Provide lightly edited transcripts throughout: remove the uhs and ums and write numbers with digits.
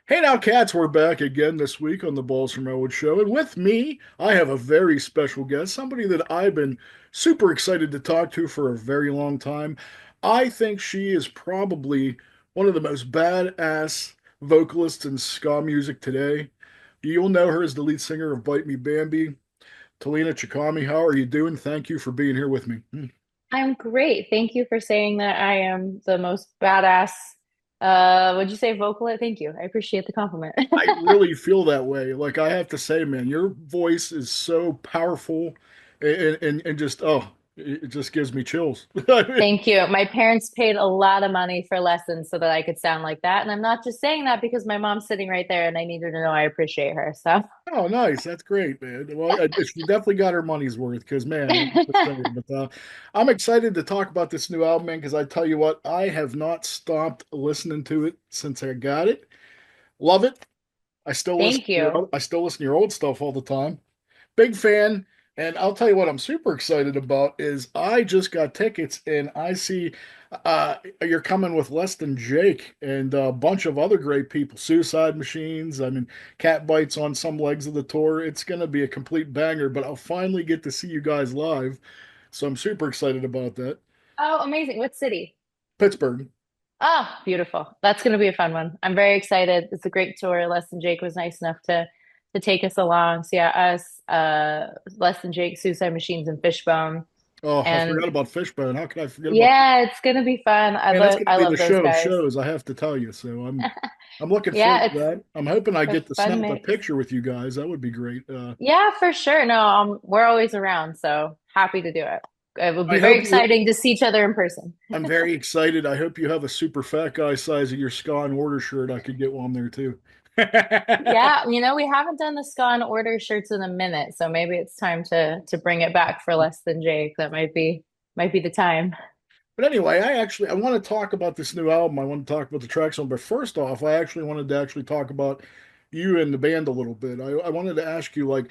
Hey now, cats, we're back again this week on the Balls from Ellwood show. And with me, I have a very special guest, somebody that I've been super excited to talk to for a very long time. I think she is probably one of the most badass vocalists in ska music today. You'll know her as the lead singer of Bite Me Bambi. Tahlena Chikami, how are you doing? Thank you for being here with me. I'm great. Thank you for saying that I am the most badass, would you say vocalist? Thank you. I appreciate the compliment. I really feel that way. Like I have to say, man, your voice is so powerful and just it just gives me chills. I mean, Thank you. My parents paid a lot of money for lessons so that I could sound like that. And I'm not just saying that because my mom's sitting right there and I need her to know I appreciate her. So, oh, nice. That's great, man. Well, she definitely got her money's worth because, man, I have to say, but I'm excited to talk about this new album, man, because I tell you what, I have not stopped listening to it since I got it. Love it. thank you. I still listen to your old stuff all the time. Big fan. And I'll tell you what I'm super excited about is I just got tickets and I see you're coming with Less Than Jake and a bunch of other great people, Suicide Machines. I mean, Cat Bites on some legs of the tour. It's going to be a complete banger, but I'll finally get to see you guys live. So I'm super excited about that. Oh, amazing. What city? Pittsburgh. Oh, beautiful. That's going to be a fun one. I'm very excited. It's a great tour. Les and Jake was nice enough to take us along. So yeah, us, Les and Jake, Suicide Machines, and Fishbone. Oh, I And forgot about Fishbone. How could I forget about yeah, it's gonna be fun. Man, that's going to I be the love those show of guys. shows, I have to tell you. So I'm looking Yeah, forward to it's that. I'm hoping I a get to fun snap a mix. picture with you guys. That would be great. Yeah, for sure. No, we're always around, so happy to do it. It will I be very hope you. exciting to see each other in person. I'm very excited. I hope you have a super fat guy size of your Ska and Order shirt. I could get one there too. Yeah, we haven't done the Scone order shirts in a minute, so maybe it's time to bring it back for less than Jake. That might be the time. But anyway, I want to talk about this new album. I want to talk about the tracks on. But first off, I actually wanted to actually talk about you and the band a little bit. I wanted to ask you, like,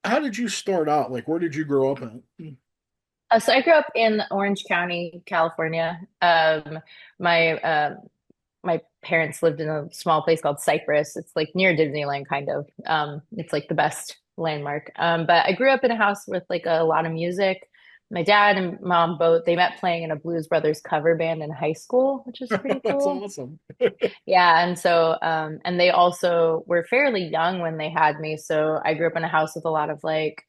how did you start out? Like, where did you grow up at? So I grew up in Orange County, California. My my parents lived in a small place called Cypress. It's like near Disneyland, kind of. It's like the best landmark. But I grew up in a house with like a lot of music. My dad and mom both, they met playing in a Blues Brothers cover band in high school, which is pretty That's cool. awesome. Yeah, and so and they also were fairly young when they had me. So I grew up in a house with a lot of like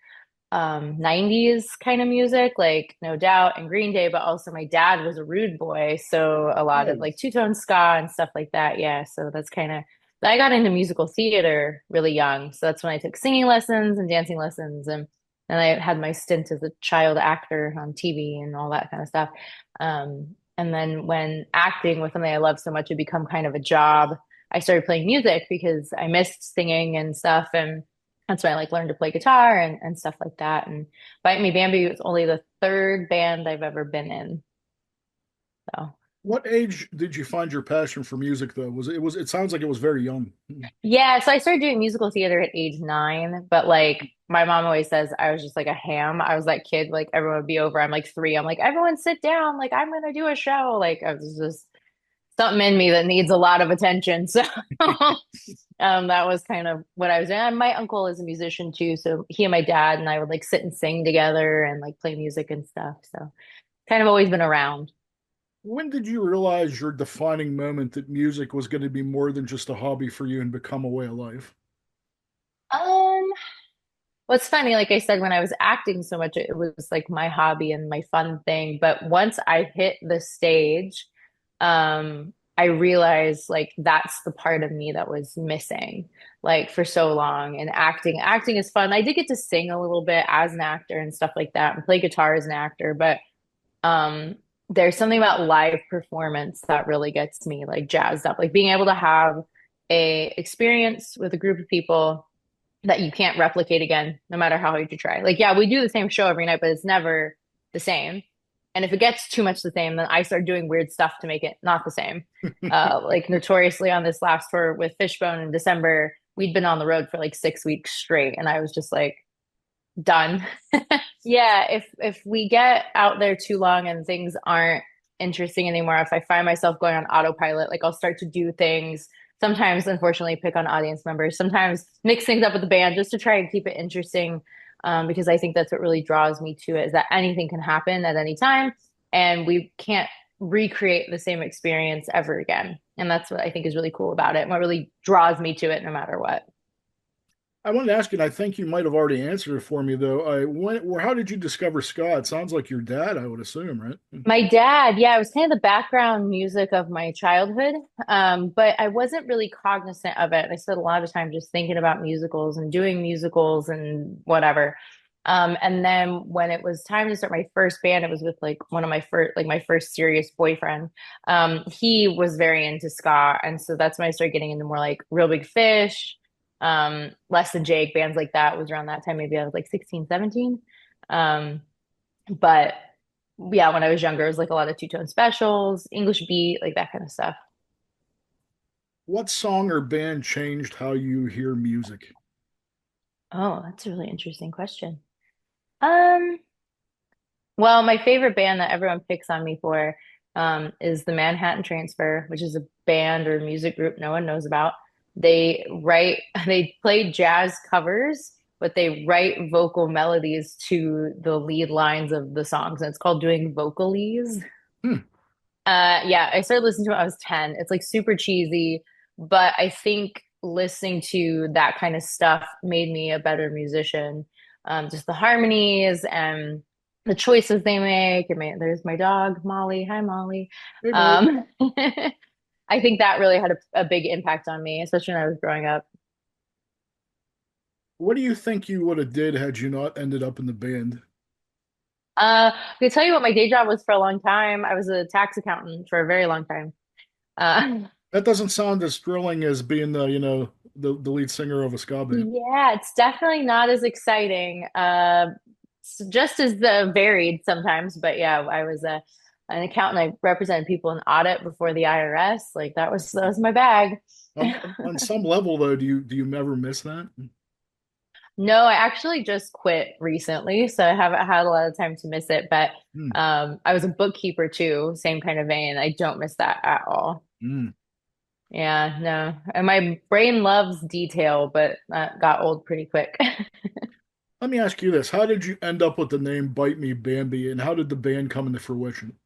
90s kind of music, like No Doubt and Green Day, but also my dad was a rude boy, so a lot of like Nice. two-tone ska and stuff like that. Yeah, so that's kind of I got into musical theater really young. So that's when I took singing lessons and dancing lessons and I had my stint as a child actor on TV and all that kind of stuff. And then when acting was something I loved so much, it become kind of a job. I started playing music because I missed singing and stuff and that's when I like learned to play guitar and stuff like that. And Bite Me Bambi was only the third band I've ever been in. So What age did you find your passion for music, though? It sounds like it was very young. yeah, so I started doing musical theater at age 9, but like my mom always says I was just like a ham. I was that kid, like everyone would be over. I'm like 3. I'm like, everyone sit down, like I'm gonna do a show. Like I was just something in me that needs a lot of attention. So that was kind of what I was doing. And my uncle is a musician too, so he and my dad and I would like sit and sing together and like play music and stuff. So kind of always been around. When did you realize your defining moment that music was going to be more than just a hobby for you and become a way of life? Um, what's funny, like I said, when I was acting so much, it was like my hobby and my fun thing. But once I hit the stage, I realized like that's the part of me that was missing, like for so long. And acting is fun. I did get to sing a little bit as an actor and stuff like that, and play guitar as an actor, but um, there's something about live performance that really gets me like jazzed up, like being able to have a experience with a group of people that you can't replicate again, no matter how hard you try. Like, yeah, we do the same show every night, but it's never the same. And if it gets too much the same, then I start doing weird stuff to make it not the same. Like notoriously on this last tour with Fishbone in December, we'd been on the road for like 6 weeks straight, and I was just like, done. Yeah, if we get out there too long and things aren't interesting anymore. If I find myself going on autopilot, like I'll start to do things. Sometimes, unfortunately, pick on audience members. Sometimes mix things up with the band just to try and keep it interesting. Because I think that's what really draws me to it is that anything can happen at any time, and we can't recreate the same experience ever again. And that's what I think is really cool about it, and what really draws me to it, no matter what. I wanted to ask you, and I think you might have already answered it for me, though. How did you discover ska? It sounds like your dad, I would assume, right? My dad, yeah, it was kind of the background music of my childhood, but I wasn't really cognizant of it. I spent a lot of time just thinking about musicals and doing musicals and whatever. And then when it was time to start my first band, it was with like one of my first, like my first serious boyfriend. He was very into ska, and so that's when I started getting into more like Real Big Fish, Less Than Jake, bands like that. It was around that time. Maybe I was like 16, 17. But yeah, when I was younger, it was like a lot of two-tone specials, English beat, like that kind of stuff. What song or band changed how you hear music? Oh, that's a really interesting question. Um, well, my favorite band that everyone picks on me for is the Manhattan Transfer, which is a band or music group no one knows about. They play jazz covers, but they write vocal melodies to the lead lines of the songs, and it's called doing vocalies. Hmm. Yeah, I started listening to it when I was 10. It's like super cheesy, but I think listening to that kind of stuff made me a better musician. Just the harmonies and the choices they make. There's my dog, Molly. Hi, Molly. Hey, Molly. Um, I think that really had a big impact on me, especially when I was growing up. What do you think you would have did had you not ended up in the band? I can tell you what my day job was for a long time. I was a tax accountant for a very long time. Uh, That doesn't sound as thrilling as being the lead singer of a ska band. Yeah, it's definitely not as exciting. Just as varied sometimes, but yeah, I was an accountant. I represented people in audit before the IRS. Like that was my bag. On some level, though, do you ever miss that? No, I actually just quit recently, so I haven't had a lot of time to miss it. But Hmm. I was a bookkeeper too, same kind of vein. I don't miss that at all. Hmm. Yeah, no. And my brain loves detail, but that got old pretty quick. Let me ask you this: how did you end up with the name Bite Me Bambi, and how did the band come into fruition?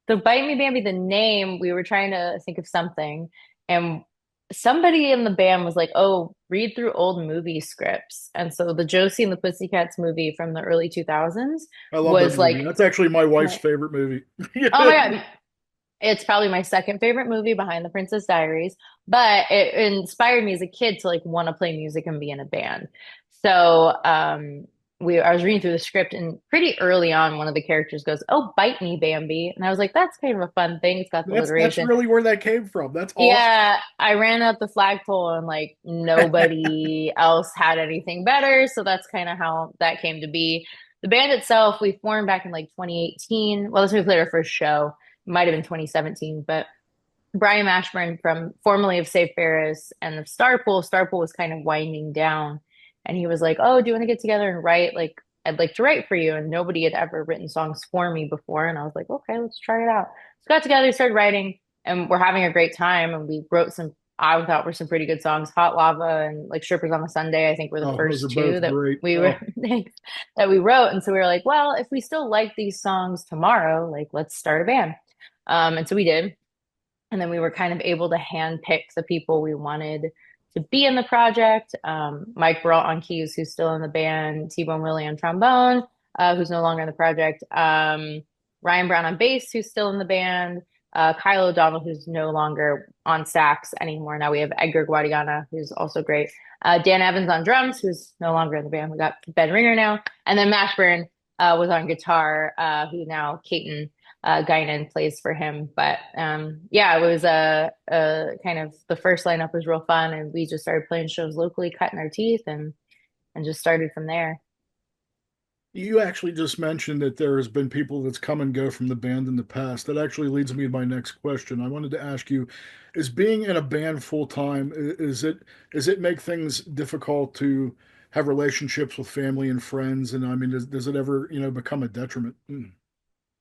So Bite Me Bambi, the name, we were trying to think of something, and somebody in the band was like, "Oh, read through old movie scripts." And so the Josie and the Pussycats movie from the early 2000s I love that was movie. like, That's actually my wife's my, favorite movie. oh my God, it's probably my second favorite movie behind The Princess Diaries, but it inspired me as a kid to like want to play music and be in a band. So, I was reading through the script and pretty early on, one of the characters goes, "Oh, bite me, Bambi." And I was like, that's kind of a fun thing. It's got the That's alliteration. really where that came from. That's awesome. Yeah, I ran up the flagpole and like nobody else had anything better. So that's kind of how that came to be. The band itself, we formed back in like 2018. Well, that's when we played our first show. It might have been 2017, but Brian Mashburn from formerly of Save Ferris and of Starpool was kind of winding down. And he was like, "Oh, do you want to get together and write? Like, I'd like to write for you." And nobody had ever written songs for me before. And I was like, "Okay, let's try it out." So got together, started writing, and we're having a great time. And we wrote some, I thought were some pretty good songs. Hot Lava and like Strippers on a Sunday, I think were the Oh, those are first two both that great. we were Oh, that we wrote. And so we were like, well, if we still like these songs tomorrow, like let's start a band. And so we did. And then we were kind of able to handpick the people we wanted to be in the project. Mike Brault on keys, who's still in the band, T-Bone Willie on trombone, who's no longer in the project, Ryan Brown on bass, who's still in the band, Kyle O'Donnell, who's no longer on sax anymore. Now we have Edgar Guadiana, who's also great. Dan Evans on drums, who's no longer in the band. We got Ben Ringer now. And then Mashburn was on guitar, who now Caton Guinan plays for him. But yeah, it was a kind of the first lineup was real fun, and we just started playing shows locally, cutting our teeth, and just started from there. you actually just mentioned that there has been people that's come and go from the band in the past. That actually leads me to my next question. I wanted to ask you, is being in a band full time, is it make things difficult to have relationships with family and friends? And I mean, does it ever, become a detriment? Mm.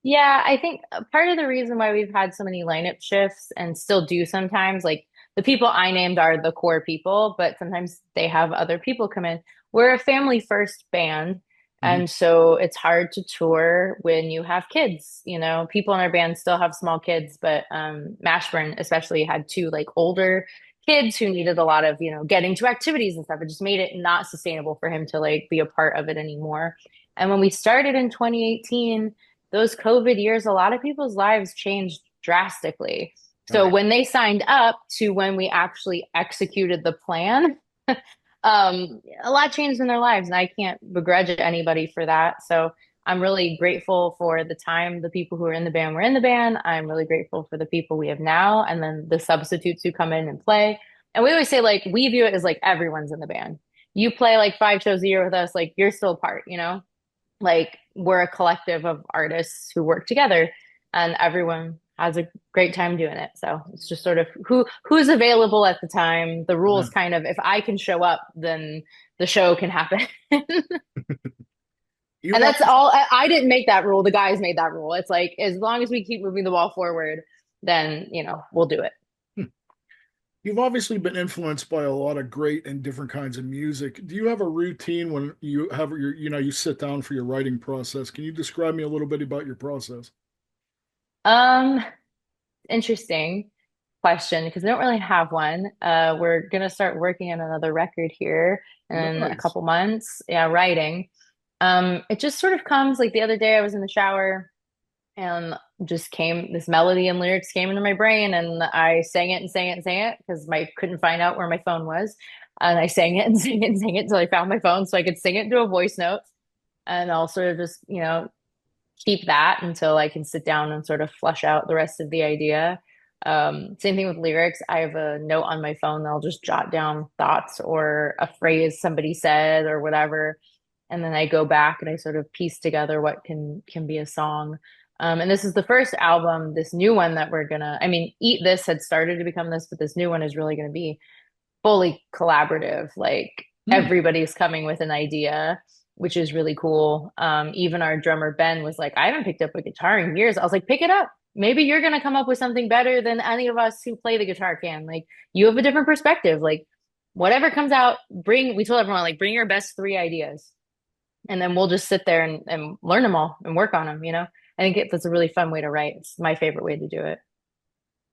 Yeah, I think part of the reason why we've had so many lineup shifts and still do sometimes, like the people I named are the core people, but sometimes they have other people come in. We're a family first band, Mhm. and so it's hard to tour when you have kids. You know, people in our band still have small kids, but Mashburn especially had two like older kids who needed a lot of, getting to activities and stuff. It just made it not sustainable for him to like be a part of it anymore. And when we started in 2018, those COVID years, a lot of people's lives changed drastically. Oh So yeah. when they signed up to when we actually executed the plan, a lot changed in their lives, and I can't begrudge anybody for that. So I'm really grateful for the time the people who are in the band were in the band. I'm really grateful for the people we have now, and then the substitutes who come in and play. And we always say, like, we view it as like everyone's in the band. You play like 5 shows a year with us, like you're still a part, like we're a collective of artists who work together and everyone has a great time doing it. So it's just sort of who's available at the time. The Yeah. rules kind of if I can show up, then the show can happen. You've And that's always all I didn't make that rule. The guys made that rule. It's like as long as we keep moving the ball forward, then we'll do it. you've obviously been influenced by a lot of great and different kinds of music. Do you have a routine when you have you sit down for your writing process? Can you describe me a little bit about your process? Um, Interesting question because I don't really have one. We're gonna start working on another record here in a Nice. couple months. Yeah, writing. It just sort of comes like the other day I was in the shower and just came this melody and lyrics came into my brain and I sang it and sang it and sang it because I couldn't find out where my phone was. And I sang it and sang it and sang it until I found my phone so I could sing it into a voice note. And I'll sort of just, keep that until I can sit down and sort of flush out the rest of the idea. Same thing with lyrics. I have a note on my phone that I'll just jot down thoughts or a phrase somebody said or whatever. And then I go back and I sort of piece together what can be a song. And this is the first album, this new one that we're gonna, I mean, Eat This had started to become this, but this new one is really gonna be fully collaborative. Like Hmm. everybody's coming with an idea, which is really cool. Even our drummer Ben was like, I haven't picked up a guitar in years. I was like, pick it up. Maybe you're gonna come up with something better than any of us who play the guitar can. Like you have a different perspective. Like whatever comes out, we told everyone, like, bring your best three ideas. And then we'll just sit there and learn them all and work on them. I think that's a really fun way to write. It's my favorite way to do it.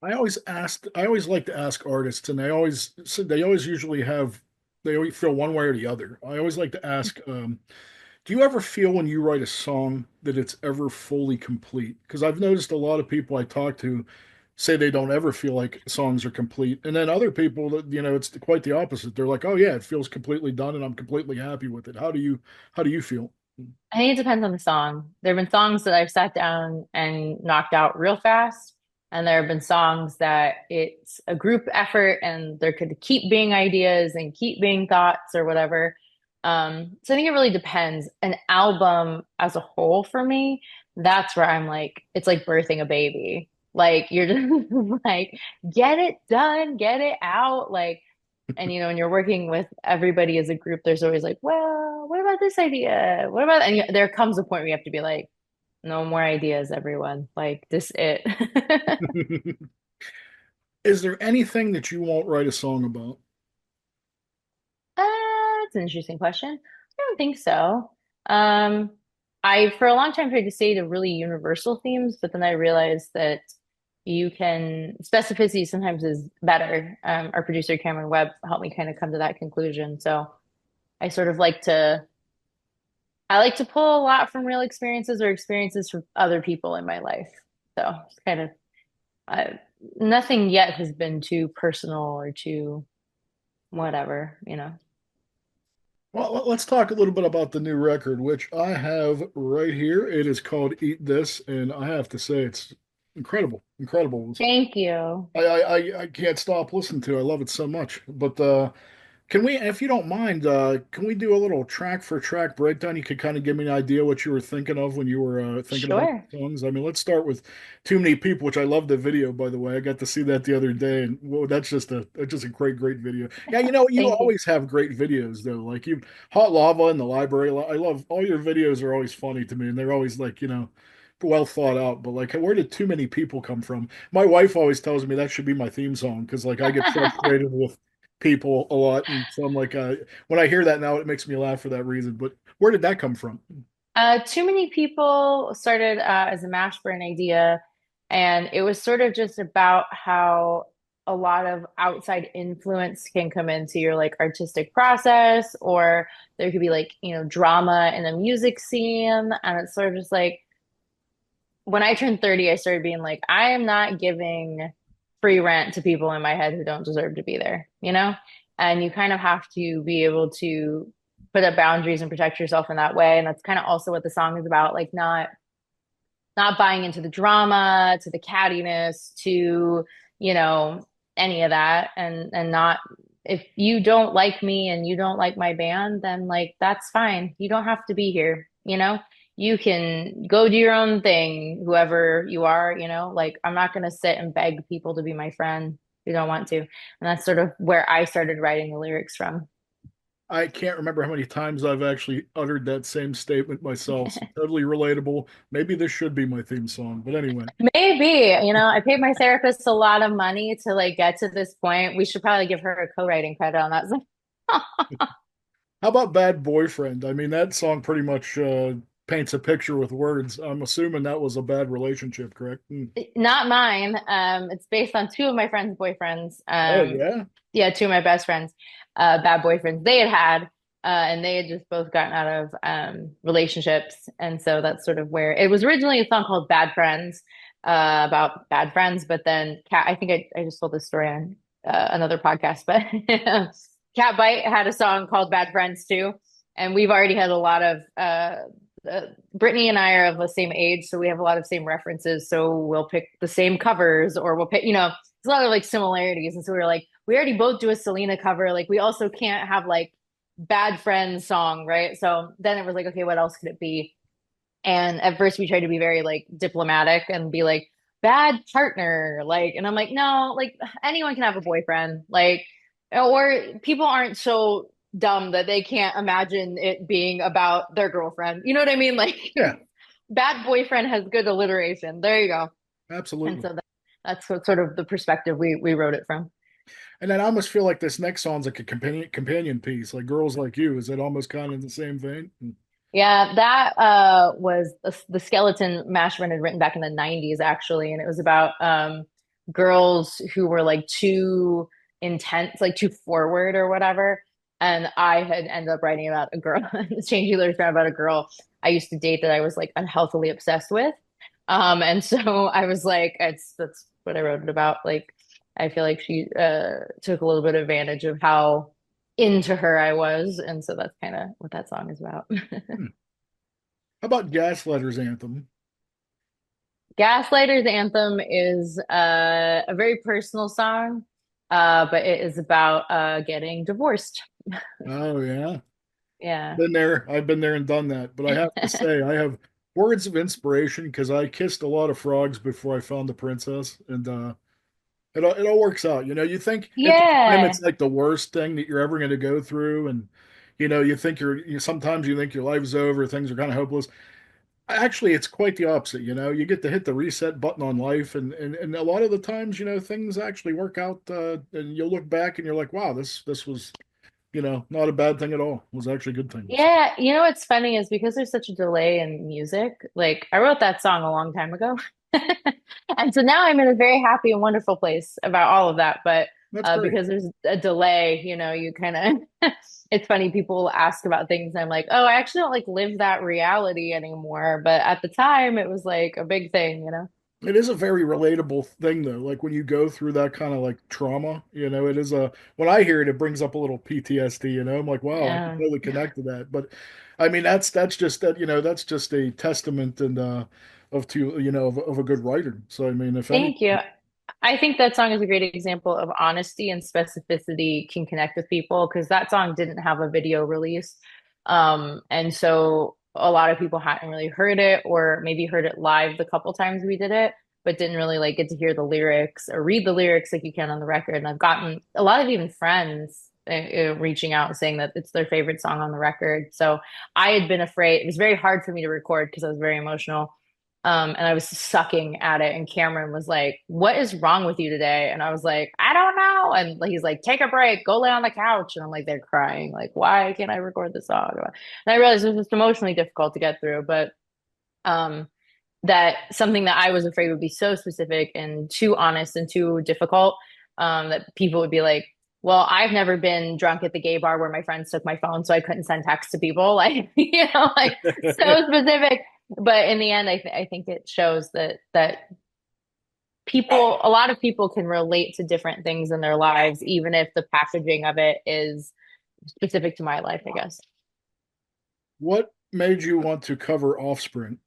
I always like to ask artists, and they always usually they always feel one way or the other. I always like to ask, do you ever feel when you write a song that it's ever fully complete? Because I've noticed a lot of people I talk to say they don't ever feel like songs are complete. And then other people that, it's quite the opposite. They're like, oh yeah, it feels completely done and I'm completely happy with it. How do you feel? I think it depends on the song. There have been songs that I've sat down and knocked out real fast, and there have been songs that it's a group effort and there could keep being ideas and keep being thoughts or whatever. So I think it really depends. An album as a whole for me, that's where I'm like, it's like birthing a baby. Like you're just like, get it done, get it out. Like and when you're working with everybody as a group, there's always like, well, what about this idea? What about there comes a point where you have to be like, no more ideas, everyone. Like this it. Is there anything that you won't write a song about? That's an interesting question. I don't think so. Um, I for a long time tried to stay to really universal themes, but then I realized that you can specificity sometimes is better. Our producer Cameron Webb helped me kind of come to that conclusion. So I sort of I like to pull a lot from real experiences or experiences from other people in my life. So it's kind of uh, nothing yet has been too personal or too whatever. Well, let's talk a little bit about the new record, which I have right here. It is called Eat This, and I have to say it's incredible, incredible. Thank you. I can't stop listening to it. I love it so much. But can we, if you don't mind, can we do a little track for track breakdown? You could kind of give me an idea what you were thinking of when you were thinking about Sure. the songs. I mean, let's start with Too Many People, which I love the video, by the way. I got to see that the other day, and whoa, that's just a great, great video. Yeah, you Thank you. always have great videos though. Like Hot Lava in the Library. I love all your videos are always funny to me, and they're always like, well thought out, but like, where did too many people come from? My wife always tells me that should be my theme song because like I get frustrated with people a lot, and so I'm like, when I hear that now, it makes me laugh for that reason. But where did that come from? Too many people started as a Mashburn idea, and it was sort of just about how a lot of outside influence can come into your like artistic process, or there could be like, drama in the music scene, and it's sort of just like when I turned 30, I started being like, I am not giving free rent to people in my head who don't deserve to be there, you know? And you kind of have to be able to put up boundaries and protect yourself in that way. And that's kind of also what the song is about, like not buying into the drama, to the cattiness, to, you know, any of that. And not, if you don't like me and you don't like my band, then like that's fine. You don't have to be here, you know? You can go do your own thing, whoever you are, like I'm not gonna sit and beg people to be my friend who don't want to. And that's sort of where I started writing the lyrics from. I can't remember how many times I've actually uttered that same statement myself. So totally relatable. Maybe this should be my theme song, but anyway. Maybe, I paid my therapist a lot of money to like get to this point. We should probably give her a co-writing credit on that. How about Bad Boyfriend? I mean, that song pretty much paints a picture with words. I'm assuming that was a bad relationship, correct? Not mine. It's based on two of my friends' boyfriends. Oh, yeah. Yeah, two of my best friends, bad boyfriends they had, and they had just both gotten out of relationships, and so that's sort of where it was originally a song called "Bad Friends," about bad friends. But then, I think I just told this story on another podcast, but Cat Bite had a song called "Bad Friends" too, and we've already had a lot of Brittany and I are of the same age, so we have a lot of same references. So we'll pick the same covers, or we'll pick, there's a lot of like similarities. And so we were like, we already both do a Selena cover. Like we also can't have like Bad Friends song, right? So then it was like, okay, what else could it be? And at first we tried to be very like diplomatic and be like, bad partner. Like, and I'm like, no, like anyone can have a boyfriend. Like, or people aren't so dumb that they can't imagine it being about their girlfriend. You know what I mean? Like, Yeah, bad boyfriend has good alliteration. There you go. And absolutely. so that's what sort of the perspective we wrote it from. And then I almost feel like this next song's like a companion piece, like Girls Like You. Is it almost kind of in the same vein? Yeah, that was the Skeleton Mashburn had written back in the 90s actually, and it was about girls who were like too intense, like too forward or whatever. And I had ended up writing about a girl, changing lyrics around about a girl I used to date that I was like unhealthily obsessed with. And so I was like, that's what I wrote it about. Like, I feel like she took a little bit of advantage of how into her I was, and so that's kind of what that song is about. Hmm. How about Gaslighter's Anthem? Gaslighter's Anthem is a very personal song, but it is about getting divorced. Oh, yeah. Yeah. Been there. I've been there and done that. But I have to say, I have words of inspiration because I kissed a lot of frogs before I found the princess. And it all works out. You think at the time Yeah. it's like the worst thing that you're ever going to go through. And, you think sometimes you think your life's over, things are kind of hopeless. Actually, it's quite the opposite. You get to hit the reset button on life. And a lot of the times, things actually work out. And you'll look back and you're like, wow, this was, not a bad thing at all. It was actually a good thing. So, Yeah, what's funny is because there's such a delay in music, like I wrote that song a long time ago. And so now I'm in a very happy and wonderful place about all of that. But that's great. because there's a delay, you kind of, it's funny, people ask about things. And I'm like, oh, I actually don't like live that reality anymore. But at the time, it was like a big thing. It is a very relatable thing though. Like when you go through that kind of like trauma, it is when I hear it, it brings up a little PTSD, I'm like, wow, I can Yeah. totally connect to that. But I mean, that's just that, that's just a testament and of a good writer. So I mean, if any, Thank you. I think that song is a great example of honesty and specificity can connect with people because that song didn't have a video release. And so a lot of people hadn't really heard it or maybe heard it live the couple times we did it, but didn't really like get to hear the lyrics or read the lyrics like you can on the record. And I've gotten a lot of even friends reaching out and saying that it's their favorite song on the record. So I had been afraid. It was very hard for me to record because I was very emotional. And I was sucking at it, and Cameron was like, "What is wrong with you today?" And I was like, "I don't know." And he's like, "Take a break, go lay on the couch." And I'm like, they're crying, like, "Why can't I record the song?" And I realized it was just emotionally difficult to get through, but um, that something that I was afraid would be so specific and too honest and too difficult, that people would be like, well, I've never been drunk at the gay bar where my friends took my phone, so I couldn't send text to people, like, like so specific. But in the end, I think it shows that people, a lot of people can relate to different things in their lives, even if the packaging of it is specific to my life, I guess. What made you want to cover Offspring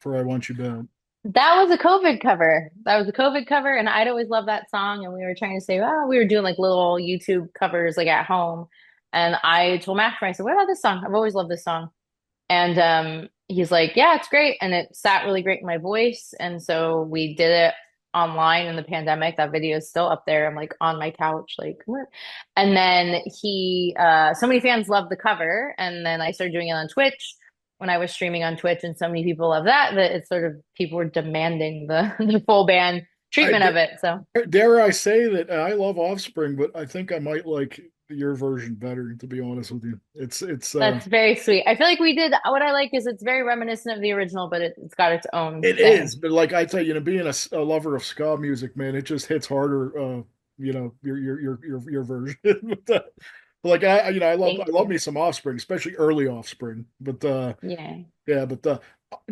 for I Want You Back? That was a COVID cover. That was a COVID cover, and I'd always loved that song. And we were trying to say, oh, we were doing like little YouTube covers like at home. And I told Max, I said, what about this song? I've always loved this song. And he's like, yeah, it's great. And it sat really great in my voice. And so we did it online in the pandemic. That video is still up there. I'm like on my couch, like, what? And then so many fans loved the cover. And then I started doing it on Twitch when I was streaming on Twitch. And so many people love that it's sort of people were demanding the full band I treatment of it. So dare I say that I love Offspring, but I think I might like your version better, to be honest with you. that's very sweet. I feel like we did what I like is it's very reminiscent of the original, but it's got its own it thing. is, but like I tell you, being a lover of ska music, man, it just hits harder. Your version. But like Thank I love you. me some Offspring, especially early Offspring. But Yeah. yeah, but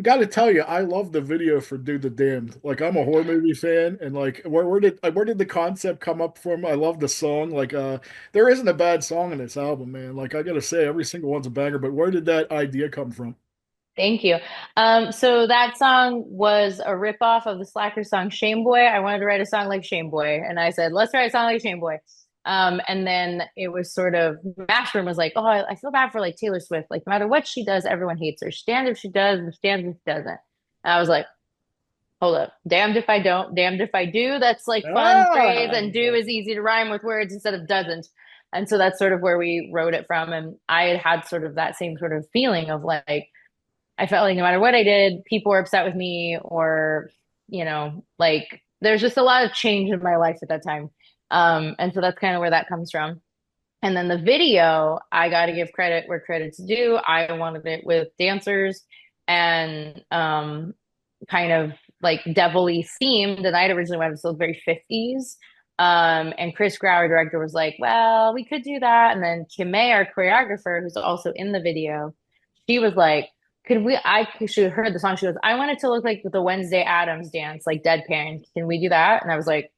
got to tell you, I love the video for "Do the Damned." Like I'm a horror movie fan, and like where did the concept come up from? I love the song. Like there isn't a bad song in this album, man. Like I gotta say, every single one's a banger. But where did that idea come from? Thank you. So that song was a ripoff of the Slacker song Shame Boy. I wanted to write a song like Shame Boy, and I said, let's write a song like Shame Boy. And then it was sort of Mashburn was like, oh, I feel bad for like Taylor Swift. Like no matter what she does, everyone hates her. She stands if she does, and stands if she doesn't. And I was like, hold up, damned if I don't, damned if I do. That's like fun phrase, Ah, and do is easy to rhyme with words instead of doesn't. And so that's sort of where we wrote it from. And I had sort of that same sort of feeling of like I felt like no matter what I did, people were upset with me or, like there's just a lot of change in my life at that time. And so that's kind of where that comes from. And then the video, I got to give credit where credit's due. I wanted it with dancers and kind of like devilly themed. And I'd originally wanted it so very 50s. And Chris Grau, our director, was like, well, we could do that. And then Kim May, our choreographer, who's also in the video, she was like, she heard the song. She goes, I want it to look like the Wednesday Addams dance, like deadpan. Can we do that? And I was like,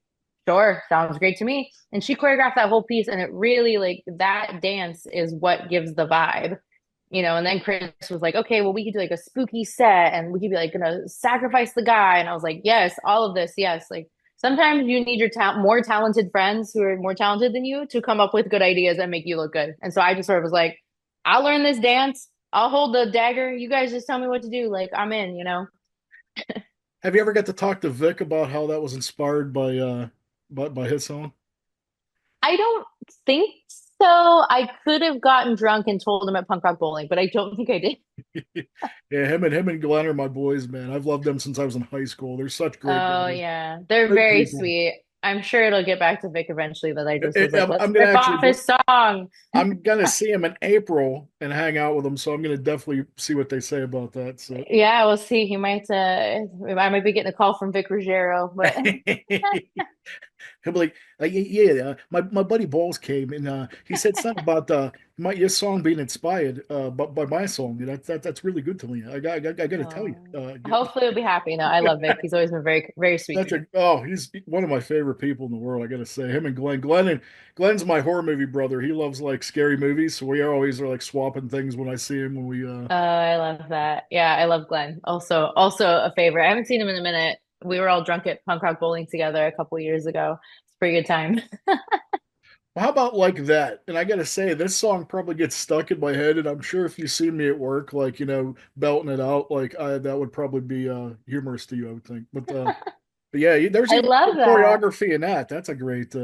sure, sounds great to me. And she choreographed that whole piece, and it really like that dance is what gives the vibe, And then Chris was like, okay, well, we could do like a spooky set, and we could be like gonna sacrifice the guy. And I was like, yes, all of this, yes. Like sometimes you need your more talented friends who are more talented than you to come up with good ideas and make you look good. And so I just sort of was like, I'll learn this dance. I'll hold the dagger. You guys just tell me what to do. Like I'm in. have you ever got to talk to Vic about how that was inspired by his song? I don't think so. I could have gotten drunk and told him at punk rock bowling, but I don't think I did. Yeah, him and Glenn are my boys, man. I've loved them since I was in high school. They're such great Oh guys, yeah, they're great very people. sweet. I'm sure it'll get back to Vic eventually, but I just was like, let's I'm gonna rip actually off go. his song. I'm gonna see him in April and hang out with them, so I'm gonna definitely see what they say about that. So Yeah, we'll see. He might I might be getting a call from Vic Ruggiero, but he'll be like yeah, my buddy Balls came and he said something about your song being inspired by my song. That's really good to me. I got to tell you. hopefully he'll be happy. No, I love Vic. He's always been very, very sweet to Such me. a he's one of my favorite people in the world. I gotta say, him and Glenn's my horror movie brother. He loves like scary movies, so we always are like swapping things when I see him when we Oh, I love that. Yeah, I love Glenn. Also a favorite. I haven't seen him in a minute. We were all drunk at punk rock bowling together a couple years ago. It's a pretty good time. How about like that? And I gotta say, this song probably gets stuck in my head, and I'm sure if you see me at work, like belting it out, like that would probably be humorous to you, I would think. But yeah, there's I even love that. choreography in that. That's a great.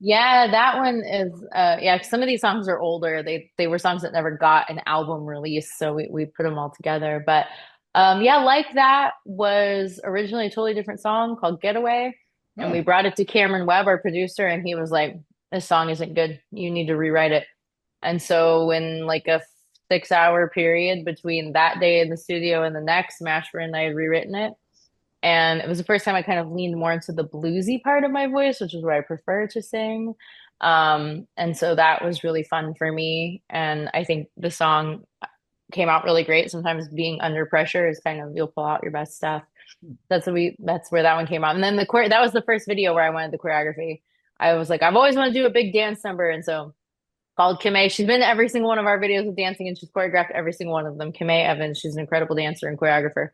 Yeah, that one is yeah, some of these songs are older. They were songs that never got an album release, so we put them all together. But Yeah, Like That was originally a totally different song called Getaway. And we Oh. brought it to Cameron Webb, our producer, and he was like, this song isn't good. You need to rewrite it. And so in like a 6 hour period between that day in the studio and the next, Mashburn and I had rewritten it. And it was the first time I kind of leaned more into the bluesy part of my voice, which is where I prefer to sing. And so that was really fun for me. And I think the song came out really great. Sometimes being under pressure is kind of you'll pull out your best stuff. That's where that one came out. And then that was the first video where I wanted the choreography. I was like, I've always wanted to do a big dance number. And so called Kimay. She's been to every single one of our videos of dancing and she's choreographed every single one of them. Kimay Evans, she's an incredible dancer and choreographer.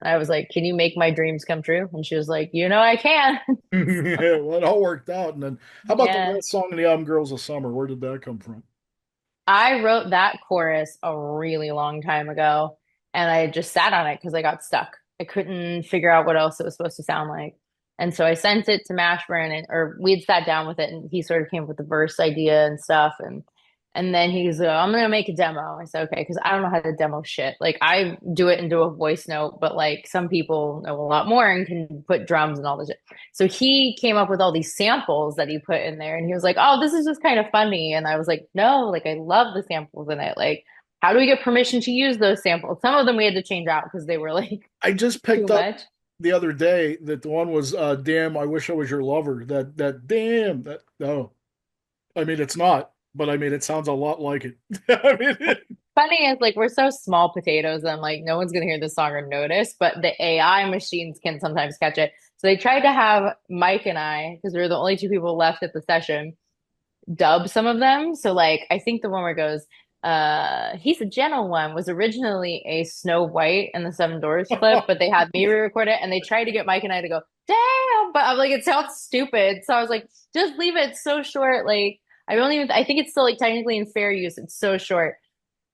I was like, can you make my dreams come true? And she was like, I can. Yeah, well, it all worked out. And then, how about the Yeah. last song in the album, Girls of Summer? Where did that come from? I wrote that chorus a really long time ago and I just sat on it because I got stuck. I couldn't figure out what else it was supposed to sound like. And so I sent it to Mashburn or we'd sat down with it and he sort of came up with the verse idea and stuff. And then he's like, I'm gonna make a demo. I said, okay, because I don't know how to demo shit. Like I do it and do a voice note, but like some people know a lot more and can put drums and all this shit. So he came up with all these samples that he put in there and he was like, oh, this is just kind of funny. And I was like, no, like I love the samples in it. Like, how do we get permission to use those samples? Some of them we had to change out because they were like I just too picked up much. the other day that the one was "Damn, I Wish I Was Your Lover." That damn that no, I mean it's not, but I mean it sounds a lot like it. I mean, Funny is like we're so small potatoes and like no one's gonna hear this song or notice, but the AI machines can sometimes catch it. So they tried to have Mike and I, because we were the only two people left at the session, dub some of them. So like I think the one where it goes, he's a gentle one was originally a Snow White and the Seven Doors clip, but they had me re-record it and they tried to get Mike and I to go, damn, but I'm like, it sounds stupid. So I was like, just leave it so short. Like I don't even I think it's still like technically in fair use. It's so short.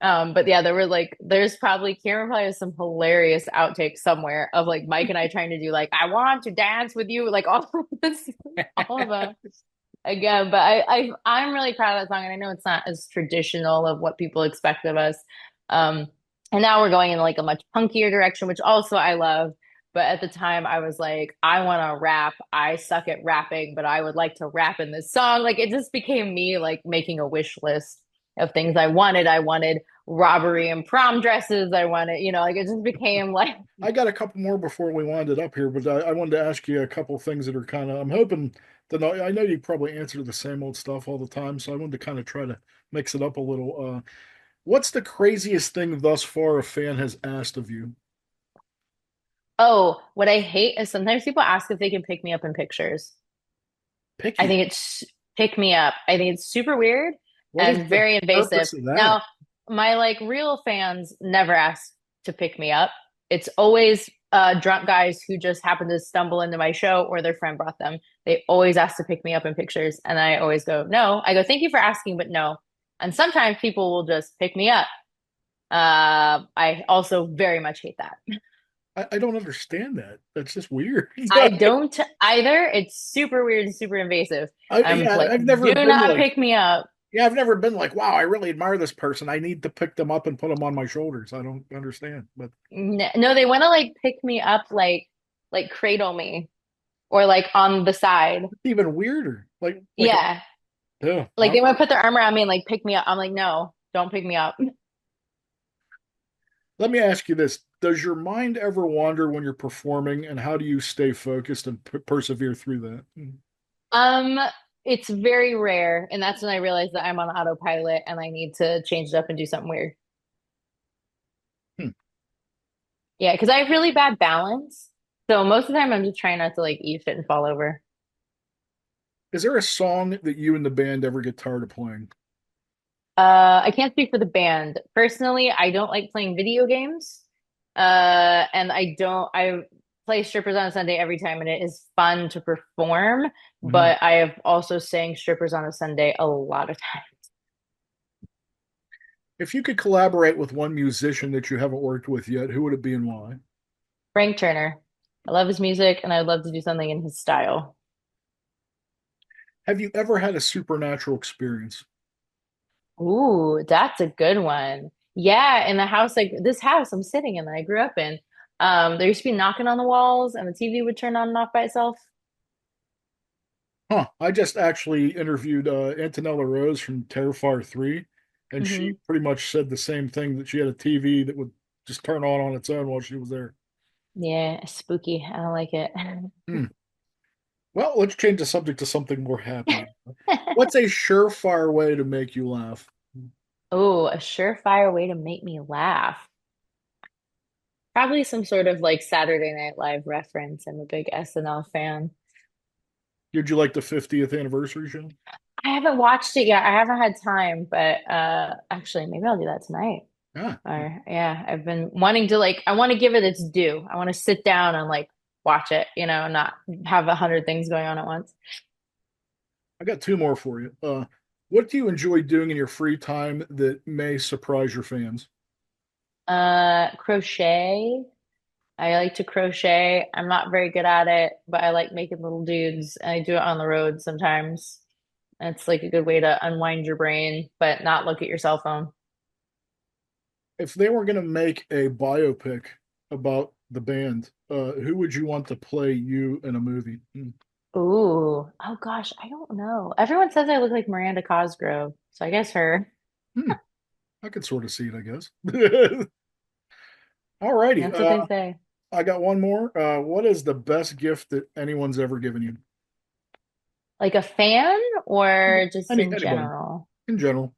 But yeah, Cameron probably has some hilarious outtakes somewhere of like Mike and I trying to do like, I want to dance with you, like all of this, all of them again. But I'm really proud of that song, and I know it's not as traditional of what people expect of us. Um, and now we're going in like a much punkier direction, which also I love. But at the time, I was like, I want to rap. I suck at rapping, but I would like to rap in this song. Like it just became me like making a wish list of things I wanted. I wanted robbery and prom dresses. I wanted, like it just became like, I got a couple more before we wind it up here, but I wanted to ask you a couple things that are kind of. I'm hoping that I know you probably answer the same old stuff all the time, so I wanted to kind of try to mix it up a little. What's the craziest thing thus far a fan has asked of you? oh, what I hate is sometimes people ask if they can pick me up in pictures. Pick I you. think it's pick me up. I think it's super weird What is and the very invasive. purpose of that? Now, my like real fans never ask to pick me up. It's always drunk guys who just happen to stumble into my show or their friend brought them. They always ask to pick me up in pictures, and I always go, no. I go, thank you for asking, but no. And sometimes people will just pick me up. I also very much hate that. I don't understand that. That's just weird. I don't either. It's super weird and super invasive. I'm Yeah, like, I've never do been not like, pick me up. yeah, I've never been like, wow, I really admire this person. I need to pick them up and put them on my shoulders. I don't understand, but No, they want to like pick me up, like cradle me or like on the side. it's even weirder. Like, Yeah. yeah. Like they want to put their arm around me and like pick me up. I'm like, no, don't pick me up. Let me ask you this. Does your mind ever wander when you're performing, and how do you stay focused and persevere through that? Um, it's very rare, and that's when I realized that I'm on autopilot and I need to change it up and do something weird. Hmm. Yeah, because I have really bad balance. So most of the time I'm just trying not to like eat shit and fall over. Is there a song that you and the band ever get tired of playing? I can't speak for the band. Personally, I don't like playing video games. And I play strippers on a Sunday every time, and it is fun to perform. Mhm. But I have also sang strippers on a Sunday a lot of times. If you could collaborate with one musician that you haven't worked with yet, who would it be and why? Frank Turner. I love his music, and I'd love to do something in his style. Have you ever had a supernatural experience? Ooh, that's a good one. Yeah, in the house, like this house I'm sitting in that I grew up in, there used to be knocking on the walls and the TV would turn on and off by itself. Huh. I just actually interviewed Antonella Rose from Terrifier 3, and she Hmm. pretty much said the same thing that she had a TV that would just turn on its own while she was there. Yeah, spooky. I don't like it. Hmm. Well, let's change the subject to something more happy. What's a surefire way to make you laugh? Oh, a surefire way to make me laugh. Probably some sort of like Saturday Night Live reference. I'm a big SNL fan. Did you like the 50th anniversary show? I haven't watched it yet. I haven't had time, but actually maybe I'll do that tonight. Ah, Or yeah, I've been wanting to like I want to give it its due. I want to sit down and like watch it, not have 100 things going on at once. I got two more for you. What do you enjoy doing in your free time that may surprise your fans? Crochet. I like to crochet. I'm not very good at it, but I like making little dudes. And I do it on the road sometimes. And it's like a good way to unwind your brain, but not look at your cell phone. If they were going to make a biopic about the band, who would you want to play you in a movie? Ooh, oh gosh, I don't know. Everyone says I look like Miranda Cosgrove, so I guess her. Hmm, I could sort of see it, I guess. All righty. That's what they say. I got one more. What is the best gift that anyone's ever given you? Like a fan or just in Anybody general? in general.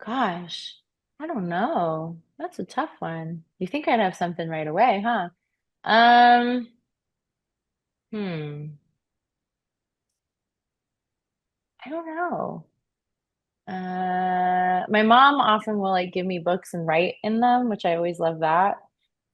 Gosh, I don't know. That's a tough one. You think I'd have something right away, huh? Um, hmm. I don't know. My mom often will like give me books and write in them, which I always love that.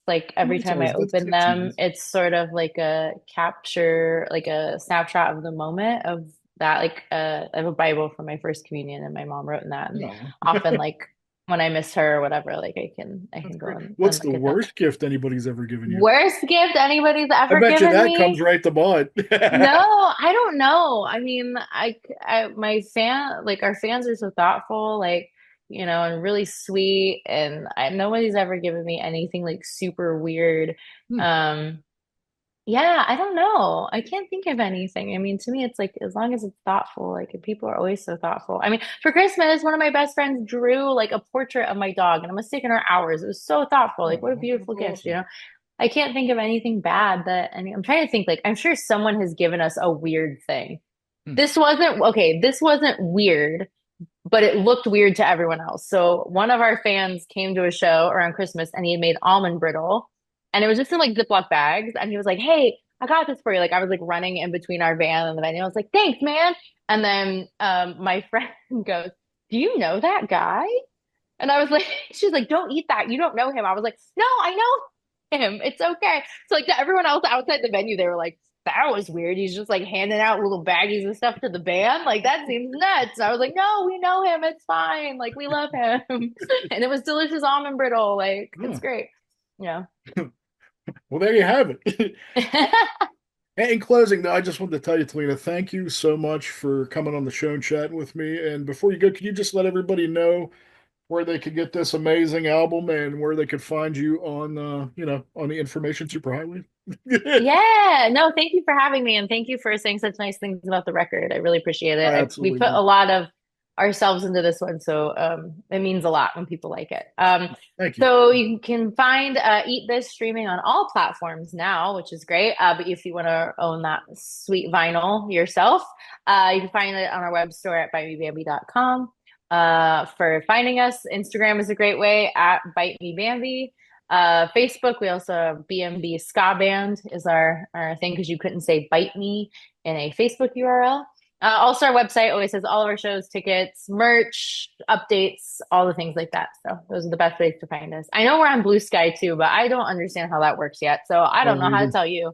Like every time I open That's them, nice. it's sort of like a capture, like a snapshot of the moment of that. Like I have a Bible for my first communion, and my mom wrote in that. And No, often, like when I miss her or whatever, like I can that's go great. and What's the look at that. worst gift anybody's ever given you? Worst gift anybody's I ever bet you given that comes me? right to mind. No, I don't know. I mean, my fan, like our fans are so thoughtful, like, and really sweet. And nobody's ever given me anything like super weird. Hmm. Um, yeah, I don't know. I can't think of anything. I mean, to me, it's like as long as it's thoughtful, like and people are always so thoughtful. I mean, for Christmas, one of my best friends drew like a portrait of my dog, and it must have taken her hours. It was so thoughtful. Like, what a Oh, beautiful that's gift, awesome. I can't think of anything bad I'm trying to think like I'm sure someone has given us a weird thing. Hmm. This wasn't weird, but it looked weird to everyone else. So one of our fans came to a show around Christmas and he had made almond brittle and it was just in like Ziploc bags. And he was like, "Hey, I got this for you." Like I was like running in between our van and the venue. I was like, "Thanks, man." And then my friend goes, "Do you know that guy?" And I was like, she's like, "Don't eat that. You don't know him." I was like, "No, I know him. It's okay." So like to everyone else outside the venue, they were like, "That was weird. He's just like handing out little baggies and stuff to the band. Like that seems nuts." I was like, "No, we know him. It's fine. Like we love him." And it was delicious almond brittle. Like it's Oh. great. Yeah. Well, there you have it. In closing, though, I just wanted to tell you, Tahlena, thank you so much for coming on the show and chatting with me. And before you go, could you just let everybody know where they could get this amazing album and where they could find you on, on the information superhighway? Yeah, no, thank you for having me and thank you for saying such nice things about the record. I really appreciate it. I We absolutely put will. a lot of ourselves into this one, so it means a lot when people like it. Thank you. So you can find Eat This streaming on all platforms now, which is great. But if you want to own that sweet vinyl yourself, you can find it on our web store at bitebambi.com. For finding us, Instagram is a great way at Bite Me Bambi. Facebook, we also have BMB Ska Band is our thing because you couldn't say bite me in a Facebook URL. Also, our website always has all of our shows, tickets, merch, updates, all the things like that. So those are the best ways to find us. I know we're on Blue Sky too, but I don't understand how that works yet. So I Oh, don't know how to really? tell you.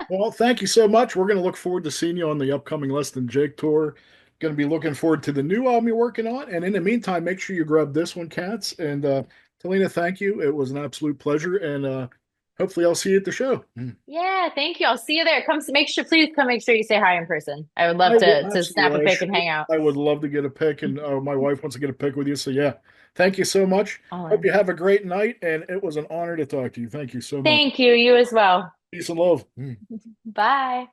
Well, thank you so much. We're going to look forward to seeing you on the upcoming Less Than Jake tour. Going to be looking forward to the new album you're working on. And in the meantime, make sure you grab this one, Cats. And Tahlena, thank you. It was an absolute pleasure. And hopefully I'll see you at the show. Yeah, thank you. I'll see you there. Make sure, please come make sure you say hi in person. I would love I will to snap a absolutely. pic and hang out. I would love to get a pic, and my wife wants to get a pic with you. So yeah, thank you so much. Hope Oh, you have a great night, and it was an honor to talk to you. Thank you so much. thank you. You as well. Peace and love. Bye.